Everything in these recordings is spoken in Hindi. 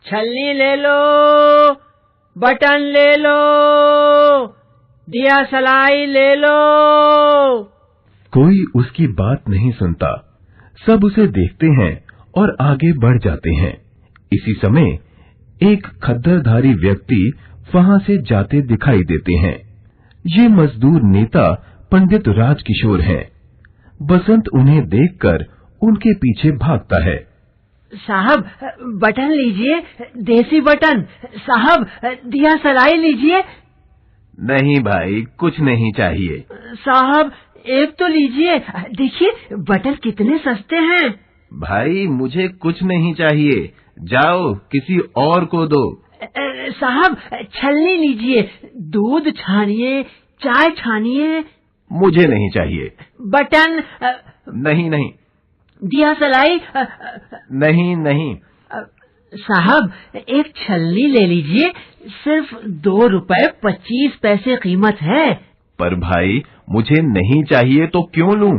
छलनी ले लो, बटन ले लो, दिया सलाई ले लो। कोई उसकी बात नहीं सुनता। सब उसे देखते हैं और आगे बढ़ जाते हैं। इसी समय एक खद्दरधारी व्यक्ति वहां से जाते दिखाई देते हैं। ये मजदूर नेता पंडित राजकिशोर हैं। बसंत उन्हें देखकर उनके पीछे भागता है। साहब, बटन लीजिए, देसी बटन। साहब, दिया सलाई लीजिए। नहीं भाई, कुछ नहीं चाहिए। साहब, एक तो लीजिए, देखिए बटन कितने सस्ते हैं। भाई, मुझे कुछ नहीं चाहिए, जाओ किसी और को दो। साहब, छलनी लीजिए, दूध छानिए, चाय छानिए। मुझे नहीं चाहिए। बटन। नहीं नहीं। दिया सलाई। नहीं नहीं। साहब, एक छलनी ले लीजिए, सिर्फ 2 रुपए 25 पैसे कीमत है। पर भाई, मुझे नहीं चाहिए तो क्यों लूं?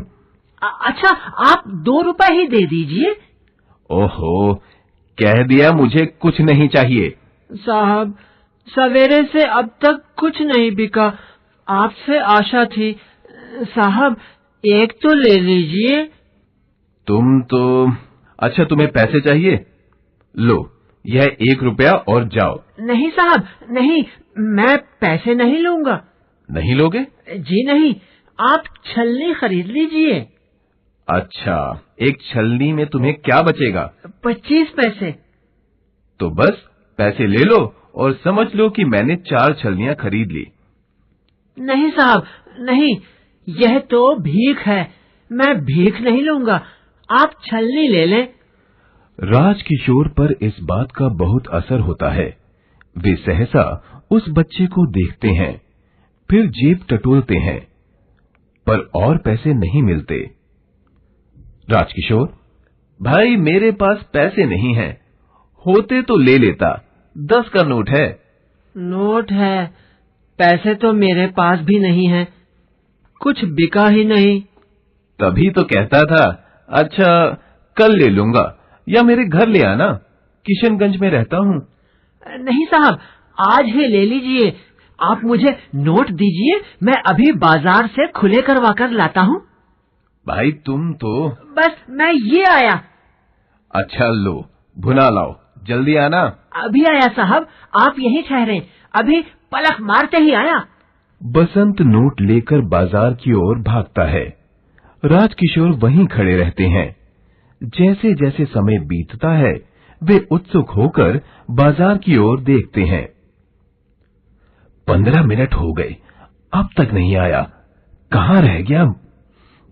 अच्छा, आप 2 रुपए ही दे दीजिए। ओहो, कह दिया मुझे कुछ नहीं चाहिए। साहब, सवेरे से अब तक कुछ नहीं बिका, आपसे आशा थी। साहब, एक तो ले लीजिए। तुम तो अच्छा, तुम्हें पैसे चाहिए? लो, यह 1 रुपया और जाओ। नहीं साहब, नहीं, मैं पैसे नहीं लूंगा। नहीं लोगे? जी नहीं, आप छलनी खरीद लीजिए। अच्छा, एक छलनी में तुम्हें क्या बचेगा? 25 पैसे। तो बस पैसे ले लो और समझ लो कि मैंने 4 छलनियां खरीद ली। नहीं साहब, नहीं, यह तो भीख है, मैं भीख नहीं लूंगा, आप छलनी ले लें। राजकिशोर पर इस बात का बहुत असर होता है। वे सहसा उस बच्चे को देखते हैं, फिर जेब टटोलते हैं, पर और पैसे नहीं मिलते। राजकिशोर, भाई मेरे पास पैसे नहीं हैं, होते तो ले लेता, 10 का नोट है। नोट है, पैसे तो मेरे पास भी नहीं है, कुछ बिका ही नहीं। तभी तो कहता था। अच्छा, कल ले लूंगा, या मेरे घर ले आना, किशनगंज में रहता हूँ। नहीं साहब, आज ही ले लीजिए। आप मुझे नोट दीजिए, मैं अभी बाजार से खुले करवा कर लाता हूँ। भाई तुम तो। बस मैं ये आया। अच्छा लो, भुना लाओ, जल्दी आना। अभी आया साहब, आप यहीं ठहरे, अभी पलक मारते ही आया। बसंत नोट लेकर बाजार की ओर भागता है। राजकिशोर वहीं खड़े रहते हैं। जैसे जैसे समय बीतता है, वे उत्सुक होकर बाजार की ओर देखते हैं। 15 मिनट हो गए, अब तक नहीं आया, कहाँ रह गया?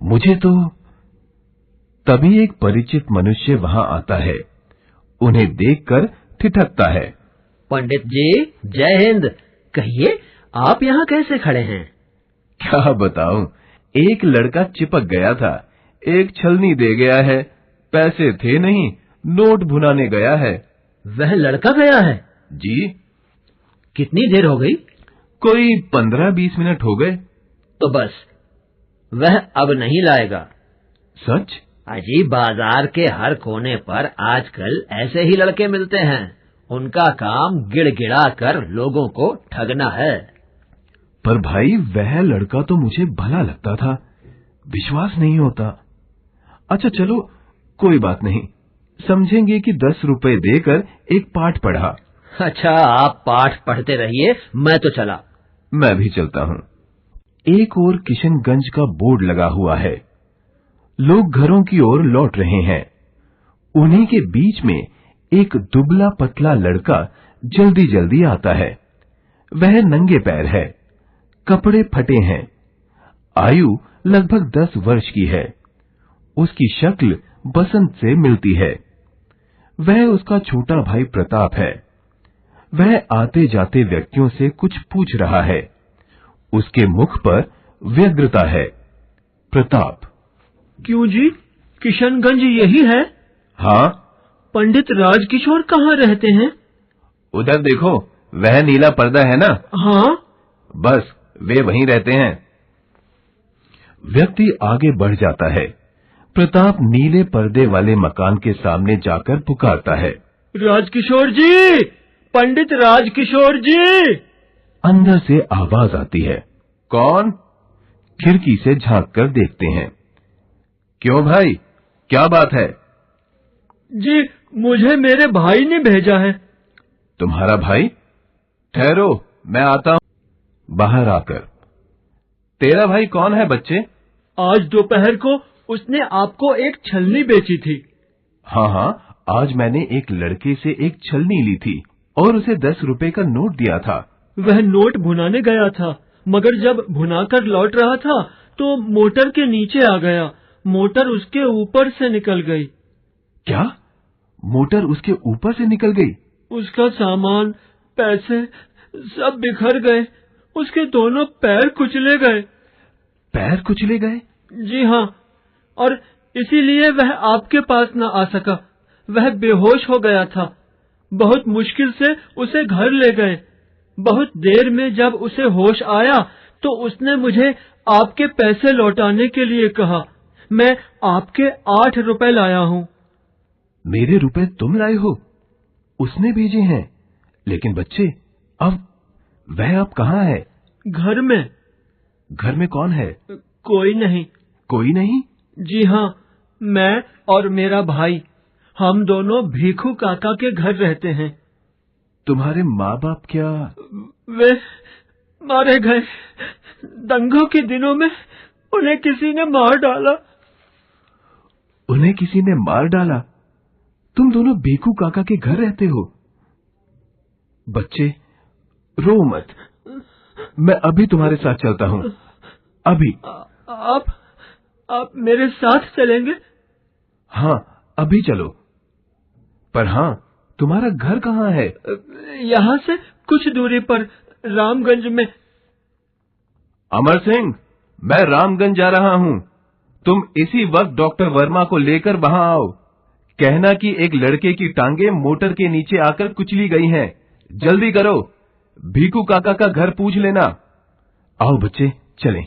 मुझे तो। तभी एक परिचित मनुष्य वहां आता है। उन्हें देखकर ठिठकता है। पंडित जी, जय हिंद। कहिए, आप यहाँ कैसे खड़े हैं? क्या बताऊं, एक लड़का चिपक गया था, एक छलनी दे गया है, पैसे थे नहीं, नोट भुनाने गया है। वह लड़का गया है? जी। कितनी देर हो गई? कोई 15-20 मिनट हो गए। तो बस, वह अब नहीं लाएगा। सच? अजी, बाजार के हर कोने पर आजकल ऐसे ही लड़के मिलते हैं। उनका काम गिड़गिड़ा कर लोगों को ठगना है। पर भाई, वह लड़का तो मुझे भला लगता था, विश्वास नहीं होता। अच्छा चलो, कोई बात नहीं, समझेंगे कि 10 रुपए देकर एक पाठ पढ़ा। अच्छा, आप पाठ पढ़ते रहिए, मैं तो चला। मैं भी चलता हूँ। एक ओर किशनगंज का बोर्ड लगा हुआ है, लोग घरों की ओर लौट रहे हैं। उन्हीं के बीच में एक दुबला पतला लड़का जल्दी जल्दी आता है। वह नंगे पैर है, कपड़े फटे हैं, आयु लगभग 10 वर्ष की है। उसकी शक्ल बसंत से मिलती है। वह उसका छोटा भाई प्रताप है। वह आते जाते व्यक्तियों से कुछ पूछ रहा है। उसके मुख पर व्यग्रता है। प्रताप: क्यों जी, किशनगंज यही है? हाँ। पंडित राजकिशोर कहाँ रहते हैं? उधर देखो, वह नीला पर्दा है ना? हाँ। बस वे वहीं रहते हैं। व्यक्ति आगे बढ़ जाता है। प्रताप नीले पर्दे वाले मकान के सामने जाकर पुकारता है। राजकिशोर जी, पंडित राजकिशोर जी। अंदर से आवाज आती है। कौन? खिड़की से झांक कर देखते हैं। क्यों भाई, क्या बात है? जी, मुझे मेरे भाई ने भेजा है। तुम्हारा भाई? ठहरो, मैं आता हूं। बाहर आकर, तेरा भाई कौन है बच्चे? आज दोपहर को उसने आपको एक छलनी बेची थी। हाँ हाँ, आज मैंने एक लड़के से एक छलनी ली थी और उसे 10 रुपए का नोट दिया था। वह नोट भुनाने गया था, मगर जब भुनाकर लौट रहा था तो मोटर के नीचे आ गया। मोटर उसके ऊपर से निकल गई। क्या? मोटर उसके ऊपर से निकल गई? उसका सामान, पैसे सब बिखर गए। उसके दोनों पैर कुचले गए। पैर कुचले गए? जी हाँ, और इसीलिए वह आपके पास न आ सका। वह बेहोश हो गया था। बहुत मुश्किल से उसे घर ले गए। बहुत देर में जब उसे होश आया तो उसने मुझे आपके पैसे लौटाने के लिए कहा। मैं आपके 8 रुपए लाया हूँ। मेरे रुपए तुम लाए हो? उसने भेजे हैं। लेकिन बच्चे, अब वह कहाँ है? घर में। घर में कौन है? कोई नहीं। कोई नहीं? जी हाँ, मैं और मेरा भाई, हम दोनों भीखू काका के घर रहते हैं। तुम्हारे माँ बाप क्या? वे मारे गए। दंगों के दिनों में उन्हें किसी ने मार डाला। उन्हें किसी ने मार डाला? तुम दोनों भीखू काका के घर रहते हो? बच्चे, रो मत, मैं अभी तुम्हारे साथ चलता हूँ। अभी। आप मेरे साथ चलेंगे? हाँ, अभी चलो। पर हाँ, तुम्हारा घर कहाँ है? यहाँ से कुछ दूरी पर, रामगंज में। अमर सिंह, मैं रामगंज जा रहा हूँ। तुम इसी वक्त डॉक्टर वर्मा को लेकर वहां आओ। कहना कि एक लड़के की टांगे मोटर के नीचे आकर कुचली गई हैं। जल्दी करो। भीखू काका का घर पूछ लेना। आओ बच्चे, चलें।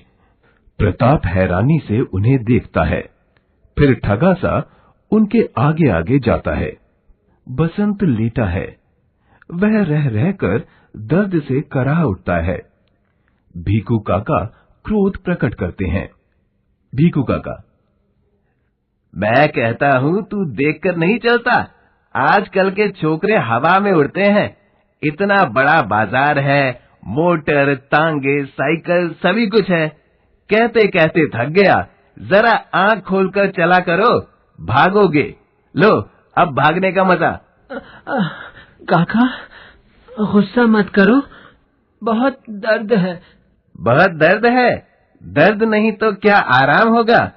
प्रताप हैरानी से उन्हें देखता है, फिर ठगा सा उनके आगे आगे जाता है। बसंत लेटा है। वह रह रहकर दर्द से कराह उठता है। भीखू काका क्रोध प्रकट करते हैं। भीखू काका, मैं कहता हूँ तू देखकर नहीं चलता। आजकल के छोकरे हवा में उड़ते हैं। इतना बड़ा बाजार है, मोटर, तांगे, साइकिल सभी कुछ है। कहते कहते थक गया। जरा आंख खोलकर चला करो, भागोगे। लो, अब भागने का मजा। काका, गुस्सा मत करो, बहुत दर्द है। बहुत दर्द है? दर्द नहीं तो क्या आराम होगा?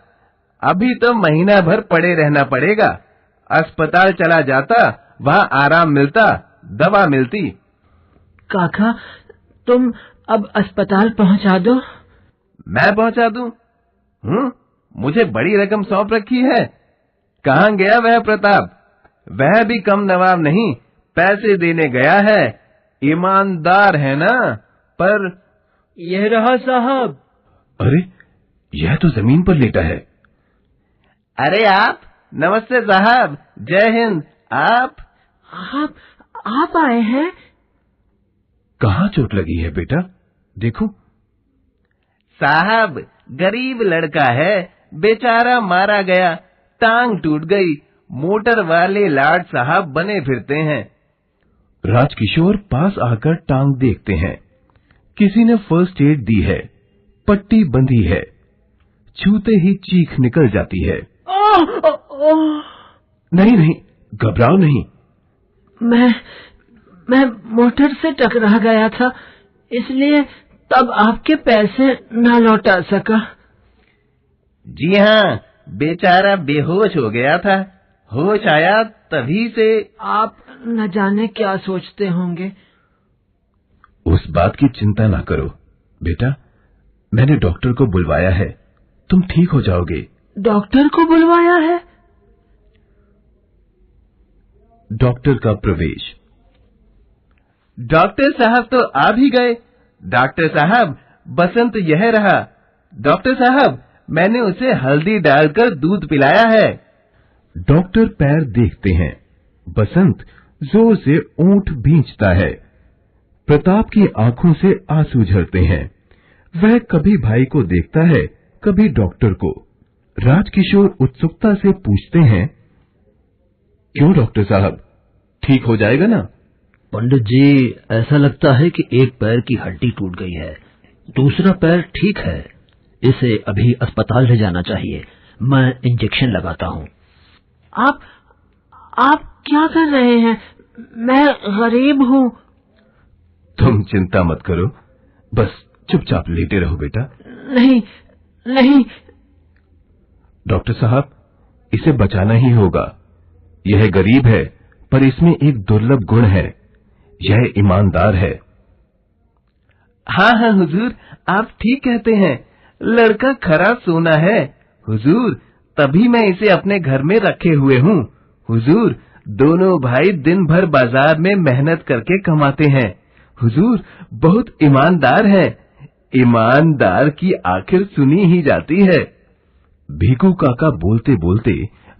अभी तो महीना भर पड़े रहना पड़ेगा। अस्पताल चला जाता, वहाँ आराम मिलता, दवा मिलती। काका, तुम अब अस्पताल पहुँचा दो। मैं पहुँचा दूं? मुझे बड़ी रकम सौंप रखी है। कहाँ गया वह प्रताप? वह भी कम नवाब नहीं, पैसे देने गया है। ईमानदार है ना? पर यह रहा साहब। अरे, यह तो जमीन पर लेटा है। अरे आप, नमस्ते साहब, जय हिंद। आप आए हैं? कहाँ चोट लगी है बेटा? देखो। साहब, गरीब लड़का है, बेचारा मारा गया, टांग टूट गई। मोटर वाले लाड साहब बने फिरते हैं। राजकिशोर पास आकर टांग देखते हैं। किसी ने फर्स्ट एड दी है, पट्टी बंधी है। छूते ही चीख निकल जाती है। नहीं नहीं, घबराओ नहीं। मैं मोटर से टकरा गया था, इसलिए तब आपके पैसे न लौटा सका। जी हाँ, बेचारा बेहोश हो गया था। होश आया तभी से। आप न जाने क्या सोचते होंगे। उस बात की चिंता ना करो बेटा, मैंने डॉक्टर को बुलवाया है, तुम ठीक हो जाओगे। डॉक्टर को बुलवाया है? डॉक्टर का प्रवेश। डॉक्टर साहब तो आ भी गए। डॉक्टर साहब, बसंत यह रहा। डॉक्टर साहब, मैंने उसे हल्दी डालकर दूध पिलाया है। डॉक्टर पैर देखते हैं। बसंत जोर से ऊंट भींचता है। प्रताप की आंखों से आंसू झरते हैं। वह कभी भाई को देखता है, कभी डॉक्टर को। राजकिशोर उत्सुकता से पूछते हैं, क्यों डॉक्टर साहब, ठीक हो जाएगा ना? पंडित जी, ऐसा लगता है कि एक पैर की हड्डी टूट गई है, दूसरा पैर ठीक है। इसे अभी अस्पताल ले जाना चाहिए। मैं इंजेक्शन लगाता हूँ। आप क्या कर रहे हैं? मैं गरीब हूँ। तुम चिंता मत करो, बस चुपचाप लेटे रहो बेटा। नहीं। डॉक्टर साहब, इसे बचाना ही होगा। यह गरीब है, पर इसमें एक दुर्लभ गुण है। यह ईमानदार है। हाँ हुजूर, आप ठीक कहते हैं। लड़का खरा सोना है हुजूर, तभी मैं इसे अपने घर में रखे हुए हूँ। हुजूर, दोनों भाई दिन भर बाजार में मेहनत करके कमाते हैं। हुजूर, बहुत ईमानदार है। ईमानदार की आखिर सुनी ही जाती है। भीखू काका बोलते बोलते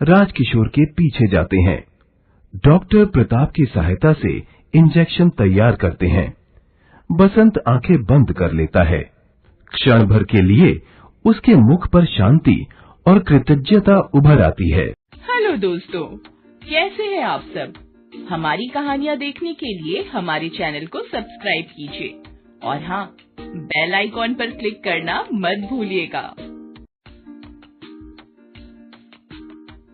राजकिशोर के पीछे जाते हैं। डॉक्टर प्रताप की सहायता से इंजेक्शन तैयार करते हैं। बसंत आंखें बंद कर लेता है। क्षण भर के लिए उसके मुख पर शांति और कृतज्ञता उभर आती है। हेलो दोस्तों, कैसे हैं आप सब? हमारी कहानियाँ देखने के लिए हमारे चैनल को सब्सक्राइब कीजिए और हाँ, बेल आइकॉन पर क्लिक करना मत भूलिएगा।